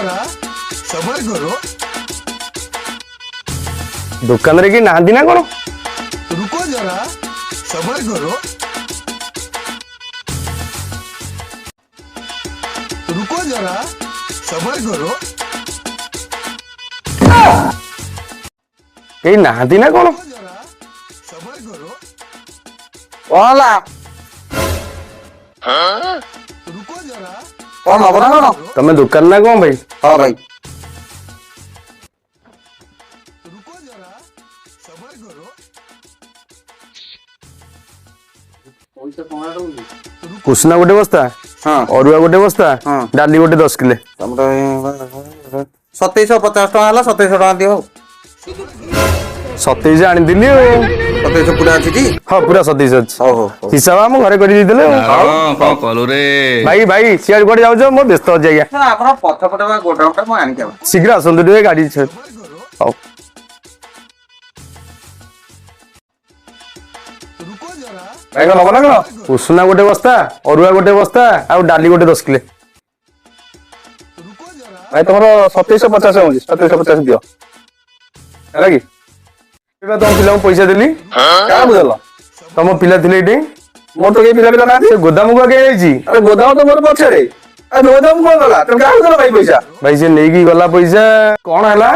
जरा सबर करो। दुकान रे कि नांदी ना कोन रुको जरा सबर करो। रुको जरा सबर करो। केही नांदी ना कोन रुको जरा सबर करो। होला रुको जरा कोन हबो ना कोन तमे दुकान ना कोन भाई हां भाई रुको जरा सबर करो। कुसना गोटे बस्ता हां अरुआ गोटे बस्ता हाँ। डाली गोटे 10 किलो तमरा 2750 टका हला 2700 टका दियो 27 आनी दिली 2700 पूरा अछि जी हाँ पूरा 27 अछि हो हो हिसाब हम घरे करि दिले हां कौन कलु रे भाई भाई सियार कोड जाउ मो व्यस्त हो जाइया सर आपन पथ पट गोडाउन टा म आनि के शीघ्र आसंतु रे गाड़ी छ हौ रुको जरा भाई कोन हबना कोन कुसना गोटे बस्ता अरुआ गोटे बस्ता आ डाली गोटे 10 किलो रुको जरा भाई तमरो 2750 होजी 2750 दियो हैला की एबा तुम पिला पैसा देली का बुझल तुम पिला थिले इटी मोर तो के पिला ना से गोदाम को के आइची अरे गोदाम तो मोर पछरे आ गोदाम कोन गला तुम का बुझल भाई पैसा भाई से नेकी गला पैसा कोन हैला